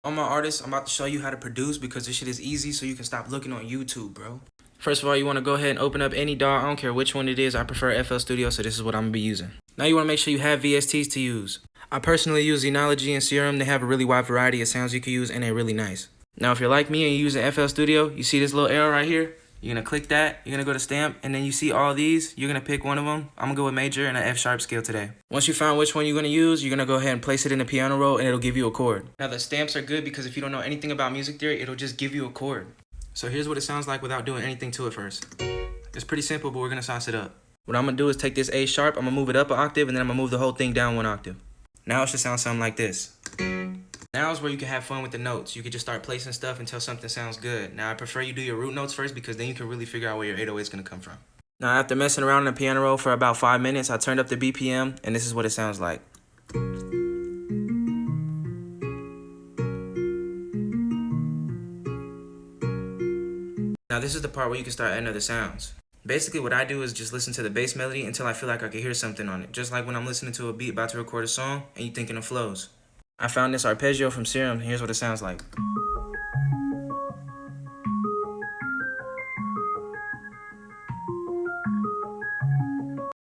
On my artists, I'm about to show you how to produce because this shit is easy so you can stop looking on YouTube, bro. First of all, you want to go ahead and open up any DAW. I don't care which one it is. I prefer FL Studio, so this is what I'm going to be using. Now you want to make sure you have VSTs to use. I personally use Xenology and Serum. They have a really wide variety of sounds you can use, and they're really nice. Now, if you're like me and you're using FL Studio, you see this little arrow right here? You're going to click that, you're going to go to stamp, and then you see all these. You're going to pick one of them. I'm going to go with major and an F sharp scale today. Once you found which one you're going to use, you're going to go ahead and place it in the piano roll, and it'll give you a chord. Now, the stamps are good because if you don't know anything about music theory, it'll just give you a chord. So here's what it sounds like without doing anything to it first. It's pretty simple, but we're going to sauce it up. What I'm going to do is take this A sharp, I'm going to move it up an octave, and then I'm going to move the whole thing down one octave. Now it should sound something like this. Now is where you can have fun with the notes. You can just start placing stuff until something sounds good. Now I prefer you do your root notes first because then you can really figure out where your 808 is going to come from. Now after messing around in the piano roll for about 5 minutes, I turned up the BPM and this is what it sounds like. Now this is the part where you can start adding other sounds. Basically what I do is just listen to the bass melody until I feel like I can hear something on it. Just like when I'm listening to a beat about to record a song and you thinking of flows. I found this arpeggio from Serum, and here's what it sounds like.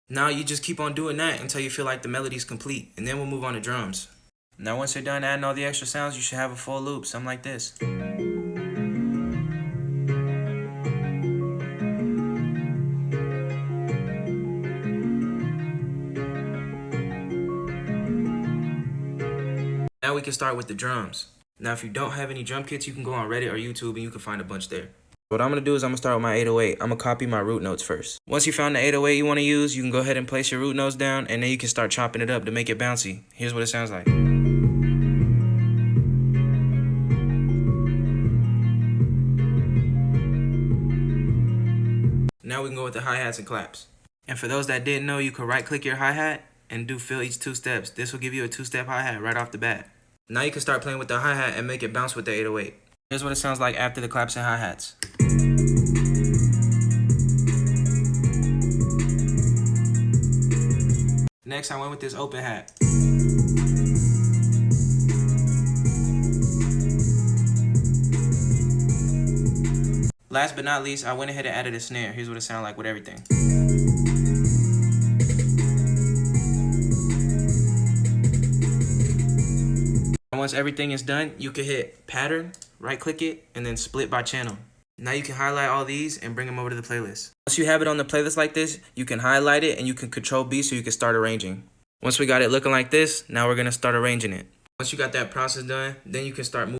Now you just keep on doing that until you feel like the melody's complete, and then we'll move on to drums. Now once you're done adding all the extra sounds, you should have a full loop, something like this. Now we can start with the drums. Now if you don't have any drum kits, you can go on Reddit or YouTube and you can find a bunch there. What I'm going to do is I'm going to start with my 808. I'm going to copy my root notes first. Once you found the 808 you want to use, you can go ahead and place your root notes down and then you can start chopping it up to make it bouncy. Here's what it sounds like. Now we can go with the hi-hats and claps. And for those that didn't know, you can right-click your hi-hat and do fill each 2 steps. This will give you a 2-step hi-hat right off the bat. Now you can start playing with the hi-hat and make it bounce with the 808. Here's what it sounds like after the claps and hi-hats. Next, I went with this open hat. Last but not least, I went ahead and added a snare. Here's what it sounded like with everything. Once everything is done, you can hit pattern, right click it, and then split by channel. Now you can highlight all these and bring them over to the playlist. Once you have it on the playlist like this, you can highlight it and you can control B so you can start arranging. Once we got it looking like this, now we're going to start arranging it. Once you got that process done, then you can start moving.